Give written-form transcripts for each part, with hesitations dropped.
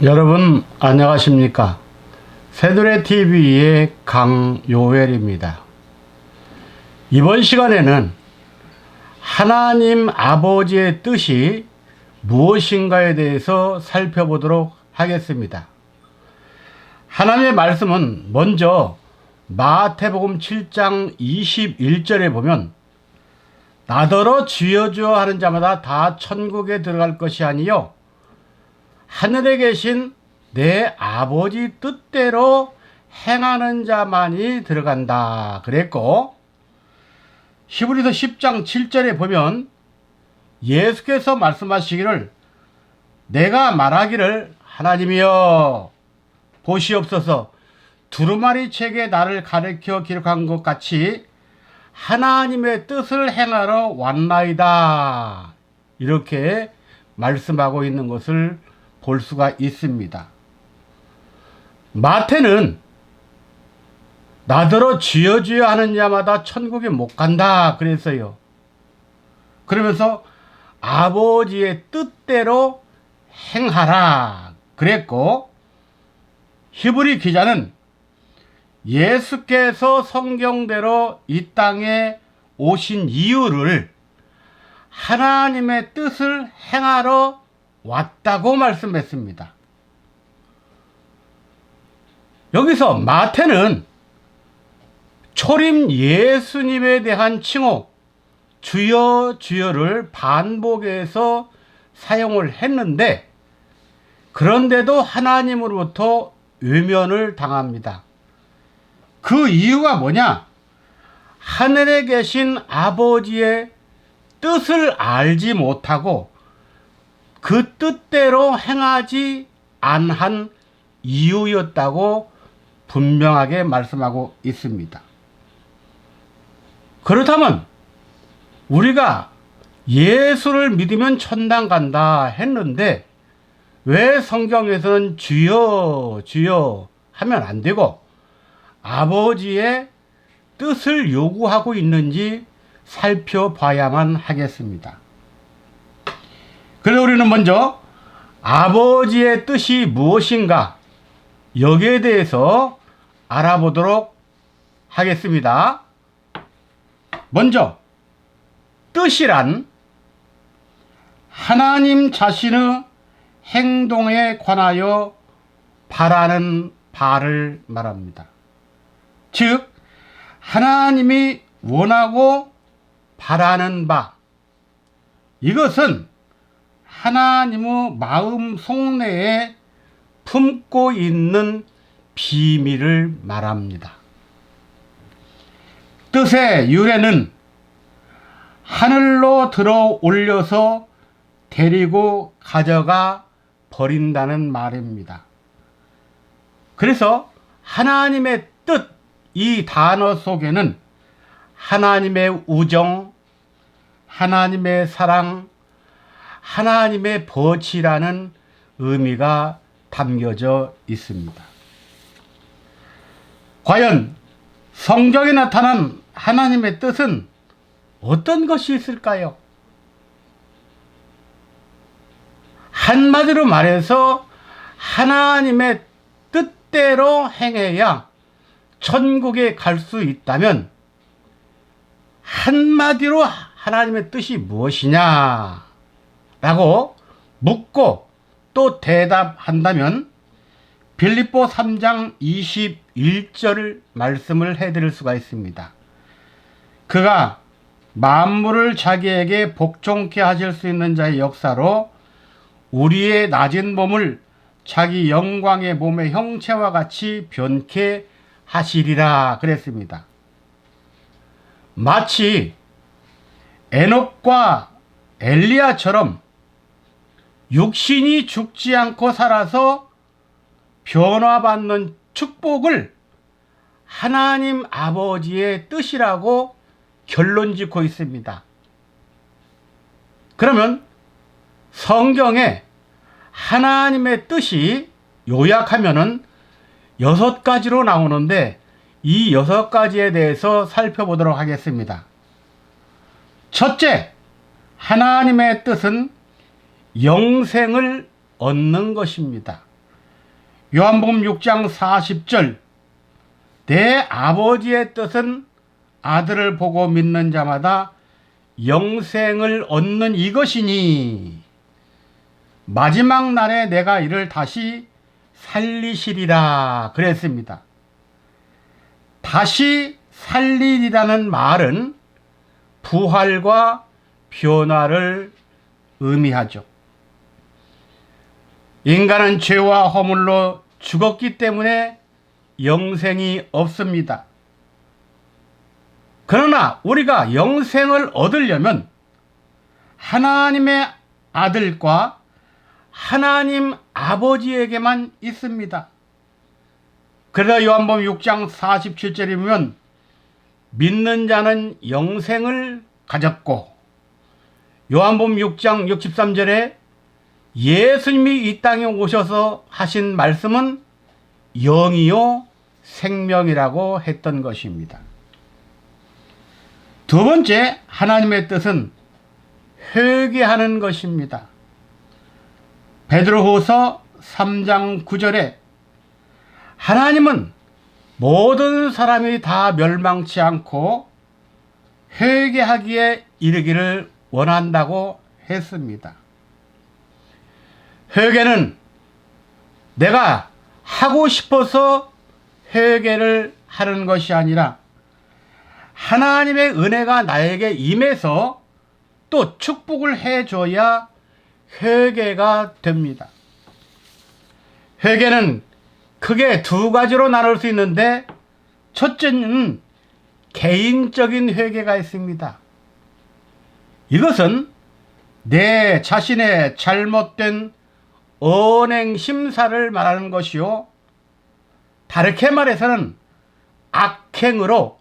여러분 안녕하십니까? 새누레TV의 강요엘입니다. 이번 시간에는 하나님 아버지의 뜻이 무엇인가에 대해서 살펴보도록 하겠습니다. 하나님의 말씀은 먼저 마태복음 7장 21절에 보면 나더러 주여 주여 하는 자마다 다 천국에 들어갈 것이 아니요 하늘에 계신 내 아버지 뜻대로 행하는 자만이 들어간다 그랬고, 히브리서 10장 7절에 보면 예수께서 말씀하시기를 내가 말하기를 하나님이여 보시옵소서 두루마리 책에 나를 가르쳐 기록한 것 같이 하나님의 뜻을 행하러 왔나이다, 이렇게 말씀하고 있는 것을 볼 수가 있습니다. 마태는 나더러 주여 주여 하는 자마다 천국에 못 간다 그랬어요. 그러면서 아버지의 뜻대로 행하라 그랬고, 히브리 기자는 예수께서 성경대로 이 땅에 오신 이유를 하나님의 뜻을 행하러 왔다고 말씀했습니다. 여기서 마태는 초림 예수님에 대한 칭호 주여 주여를 반복해서 사용을 했는데, 그런데도 하나님으로부터 외면을 당합니다. 그 이유가 뭐냐? 하늘에 계신 아버지의 뜻을 알지 못하고 그 뜻대로 행하지 않은 이유였다고 분명하게 말씀하고 있습니다. 그렇다면 우리가 예수를 믿으면 천당 간다 했는데 왜 성경에서는 주여 주여 하면 안 되고 아버지의 뜻을 요구하고 있는지 살펴봐야만 하겠습니다. 그래서 우리는 먼저 아버지의 뜻이 무엇인가, 여기에 대해서 알아보도록 하겠습니다. 먼저 뜻이란 하나님 자신의 행동에 관하여 바라는 바를 말합니다. 즉 하나님이 원하고 바라는 바, 이것은 하나님의 마음 속내에 품고 있는 비밀을 말합니다. 뜻의 유래는 하늘로 들어 올려서 데리고 가져가 버린다는 말입니다. 그래서 하나님의 뜻, 이 단어 속에는 하나님의 우정, 하나님의 사랑, 하나님의 법이라는 의미가 담겨져 있습니다. 과연 성경에 나타난 하나님의 뜻은 어떤 것이 있을까요? 한마디로 말해서 하나님의 뜻대로 행해야 천국에 갈 수 있다면, 한마디로 하나님의 뜻이 무엇이냐 라고 묻고 또 대답한다면 빌립보 3장 21절 말씀을 해드릴 수가 있습니다. 그가 만물을 자기에게 복종케 하실 수 있는 자의 역사로 우리의 낮은 몸을 자기 영광의 몸의 형체와 같이 변케 하시리라 그랬습니다. 마치 에녹과 엘리야처럼 육신이 죽지 않고 살아서 변화받는 축복을 하나님 아버지의 뜻이라고 결론짓고 있습니다. 그러면 성경에 하나님의 뜻이 요약하면은 6가지로 나오는데, 이 6가지에 대해서 살펴보도록 하겠습니다. 첫째, 하나님의 뜻은 영생을 얻는 것입니다. 요한복음 6장 40절 내 아버지의 뜻은 아들을 보고 믿는 자마다 영생을 얻는 이것이니 마지막 날에 내가 이를 다시 살리시리라 그랬습니다. 다시 살리리라는 말은 부활과 변화를 의미하죠. 인간은 죄와 허물로 죽었기 때문에 영생이 없습니다. 그러나 우리가 영생을 얻으려면 하나님의 아들과 하나님 아버지에게만 있습니다. 그래서 요한복음 6장 47절에 보면 믿는 자는 영생을 가졌고, 요한복음 6장 63절에 예수님이 이 땅에 오셔서 하신 말씀은 영이요 생명이라고 했던 것입니다. 두 번째, 하나님의 뜻은 회개하는 것입니다. 베드로후서 3장 9절에 하나님은 모든 사람이 다 멸망치 않고 회개하기에 이르기를 원한다고 했습니다. 회개는 내가 하고 싶어서 회개를 하는 것이 아니라 하나님의 은혜가 나에게 임해서 또 축복을 해줘야 회개가 됩니다. 회개는 크게 두 가지로 나눌 수 있는데, 첫째는 개인적인 회개가 있습니다. 이것은 내 자신의 잘못된 언행 심사를 말하는 것이요, 다르게 말해서는 악행으로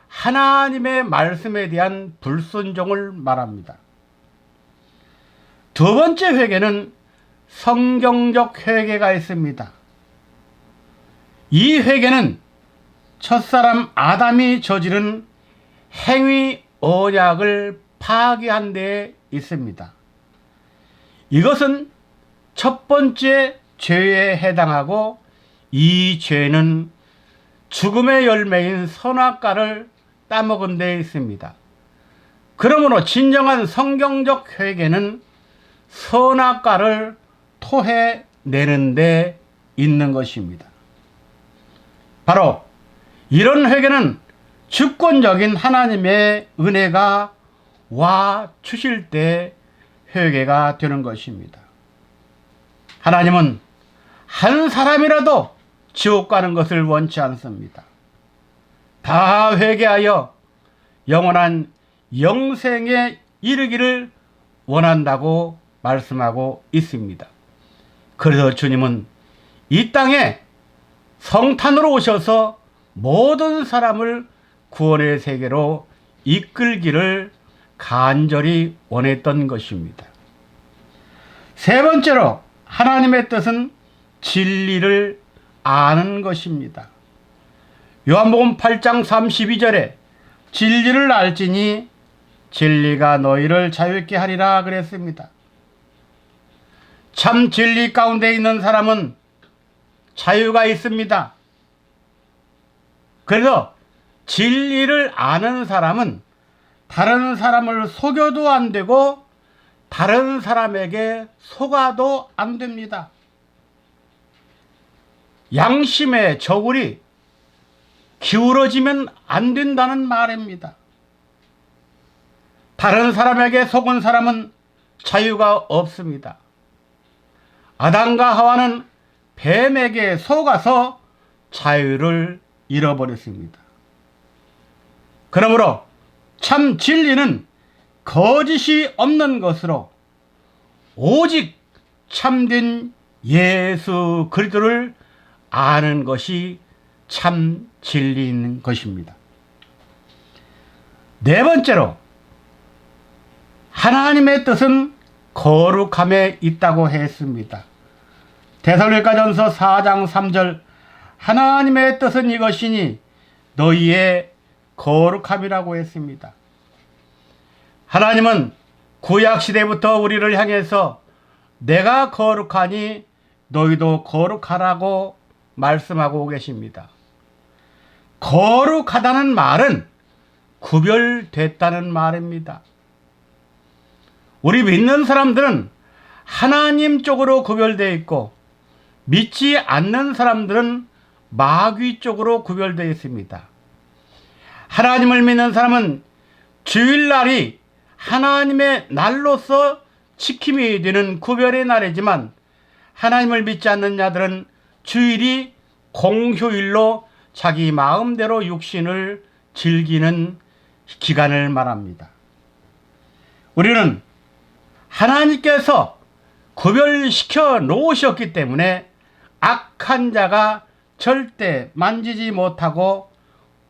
하나님의 말씀에 대한 불순종을 말합니다. 두 번째 회개는 성경적 회개가 있습니다. 이 회개는 첫사람 아담이 저지른 행위 언약을 파기한 데에 있습니다. 이것은 첫 번째 죄에 해당하고, 이 죄는 죽음의 열매인 선악과를 따먹은 데 있습니다. 그러므로 진정한 성경적 회개는 선악과를 토해내는 데 있는 것입니다. 바로 이런 회개는 주권적인 하나님의 은혜가 와 주실 때 회개가 되는 것입니다. 하나님은 한 사람이라도 지옥 가는 것을 원치 않습니다. 다 회개하여 영원한 영생에 이르기를 원한다고 말씀하고 있습니다. 그래서 주님은 이 땅에 성탄으로 오셔서 모든 사람을 구원의 세계로 이끌기를 간절히 원했던 것입니다. 세 번째로, 하나님의 뜻은 진리를 아는 것입니다. 요한복음 8장 32절에 진리를 알지니 진리가 너희를 자유케 하리라 그랬습니다. 참 진리 가운데 있는 사람은 자유가 있습니다. 그래서 진리를 아는 사람은 다른 사람을 속여도 안 되고 다른 사람에게 속아도 안 됩니다. 양심의 저울이 기울어지면 안 된다는 말입니다. 다른 사람에게 속은 사람은 자유가 없습니다. 아담과 하와는 뱀에게 속아서 자유를 잃어버렸습니다. 그러므로 참 진리는 거짓이 없는 것으로 오직 참된 예수 그리스도를 아는 것이 참 진리인 것입니다. 네 번째로, 하나님의 뜻은 거룩함에 있다고 했습니다. 데살로니가전서 4장 3절 하나님의 뜻은 이것이니 너희의 거룩함이라고 했습니다. 하나님은 구약시대부터 우리를 향해서 내가 거룩하니 너희도 거룩하라고 말씀하고 계십니다. 거룩하다는 말은 구별됐다는 말입니다. 우리 믿는 사람들은 하나님 쪽으로 구별되어 있고 믿지 않는 사람들은 마귀 쪽으로 구별되어 있습니다. 하나님을 믿는 사람은 주일날이 하나님의 날로서 지킴이 되는 구별의 날이지만 하나님을 믿지 않는 자들은 주일이 공휴일로 자기 마음대로 육신을 즐기는 기간을 말합니다. 우리는 하나님께서 구별시켜 놓으셨기 때문에 악한 자가 절대 만지지 못하고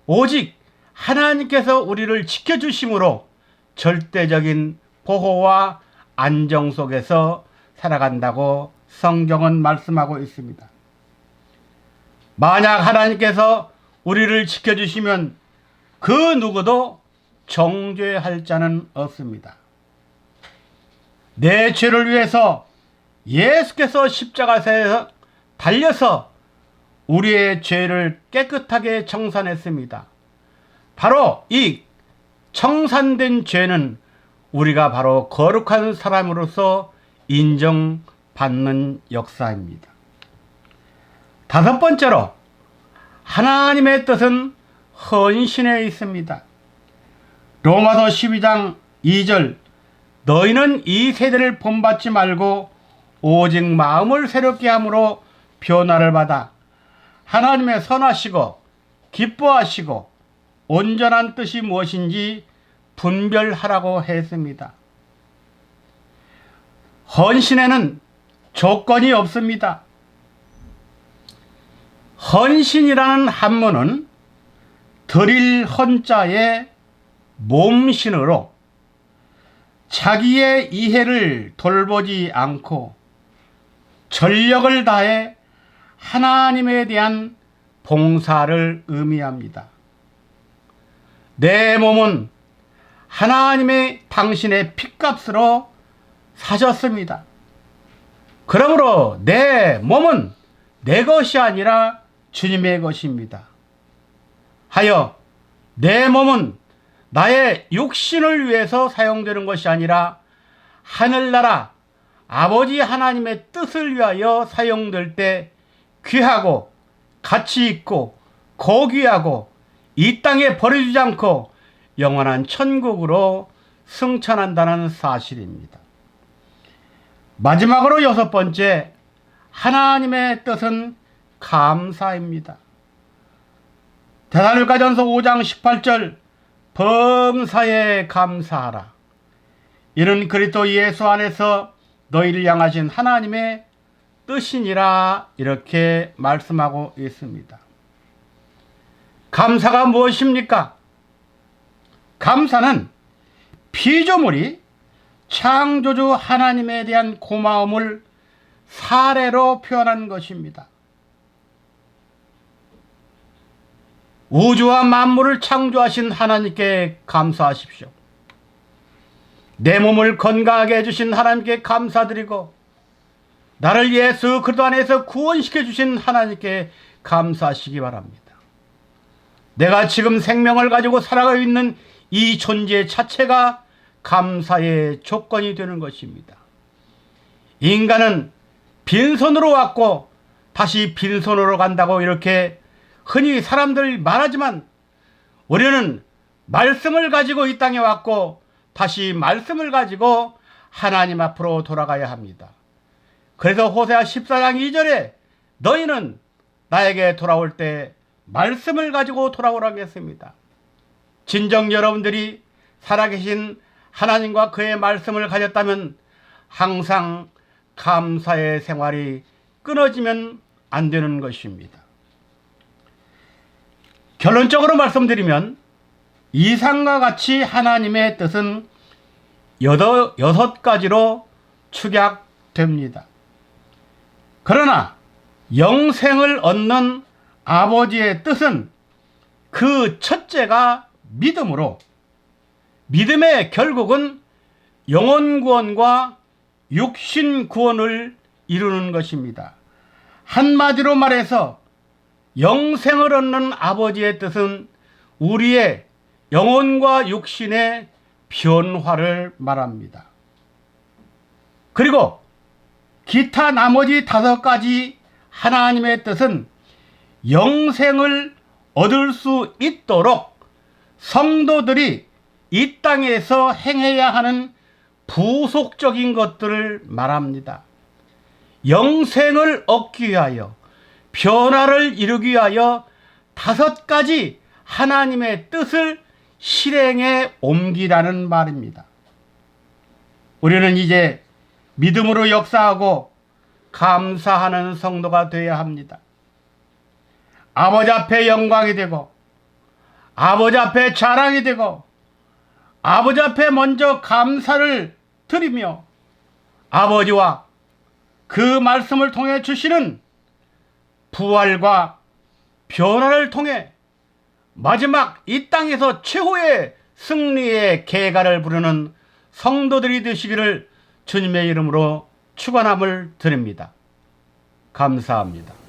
오직 하나님께서 우리를 지켜주심으로 절대적인 보호와 안정 속에서 살아간다고 성경은 말씀하고 있습니다. 만약 하나님께서 우리를 지켜주시면 그 누구도 정죄할 자는 없습니다. 내 죄를 위해서 예수께서 십자가에서 달려서 우리의 죄를 깨끗하게 청산했습니다. 바로 이 청산된 죄는 우리가 바로 거룩한 사람으로서 인정받는 역사입니다. 다섯 번째로 하나님의 뜻은 헌신에 있습니다. 로마서 12장 2절 너희는 이 세대를 본받지 말고 오직 마음을 새롭게 함으로 변화를 받아 하나님의 선하시고 기뻐하시고 온전한 뜻이 무엇인지 분별하라고 했습니다. 헌신에는 조건이 없습니다. 헌신이라는 한문은 드릴 헌자의 몸신으로 자기의 이해를 돌보지 않고 전력을 다해 하나님에 대한 봉사를 의미합니다. 내 몸은 하나님의 당신의 핏값으로 사셨습니다. 그러므로 내 몸은 내 것이 아니라 주님의 것입니다. 하여 내 몸은 나의 육신을 위해서 사용되는 것이 아니라 하늘나라 아버지 하나님의 뜻을 위하여 사용될 때 귀하고 가치 있고 고귀하고 이 땅에 버려지지 않고 영원한 천국으로 승천한다는 사실입니다. 마지막으로 여섯 번째, 하나님의 뜻은 감사입니다. 데살로니가전서 5장 18절 범사에 감사하라. 이는 그리스도 예수 안에서 너희를 향하신 하나님의 뜻이니라 이렇게 말씀하고 있습니다. 감사가 무엇입니까? 감사는 피조물이 창조주 하나님에 대한 고마움을 사례로 표현한 것입니다. 우주와 만물을 창조하신 하나님께 감사하십시오. 내 몸을 건강하게 해주신 하나님께 감사드리고 나를 예수 그리스도 안에서 구원시켜 주신 하나님께 감사하시기 바랍니다. 내가 지금 생명을 가지고 살아가고 있는 이 존재 자체가 감사의 조건이 되는 것입니다. 인간은 빈손으로 왔고 다시 빈손으로 간다고 이렇게 흔히 사람들 말하지만 우리는 말씀을 가지고 이 땅에 왔고 다시 말씀을 가지고 하나님 앞으로 돌아가야 합니다. 그래서 호세아 14장 2절에 너희는 나에게 돌아올 때 말씀을 가지고 돌아오라고 했습니다. 진정 여러분들이 살아계신 하나님과 그의 말씀을 가졌다면 항상 감사의 생활이 끊어지면 안 되는 것입니다. 결론적으로 말씀드리면 이상과 같이 하나님의 뜻은 여섯 가지로 축약됩니다. 그러나 영생을 얻는 아버지의 뜻은 그 첫째가 믿음으로 믿음의 결국은 영혼 구원과 육신 구원을 이루는 것입니다. 한마디로 말해서 영생을 얻는 아버지의 뜻은 우리의 영혼과 육신의 변화를 말합니다. 그리고 기타 나머지 5가지 하나님의 뜻은 영생을 얻을 수 있도록 성도들이 이 땅에서 행해야 하는 부속적인 것들을 말합니다. 영생을 얻기 위하여, 변화를 이루기 위하여 5가지 하나님의 뜻을 실행에 옮기라는 말입니다. 우리는 이제 믿음으로 역사하고 감사하는 성도가 되어야 합니다. 아버지 앞에 영광이 되고, 아버지 앞에 자랑이 되고, 아버지 앞에 먼저 감사를 드리며, 아버지와 그 말씀을 통해 주시는 부활과 변화를 통해 마지막 이 땅에서 최후의 승리의 개가를 부르는 성도들이 되시기를 주님의 이름으로 축원함을 드립니다. 감사합니다.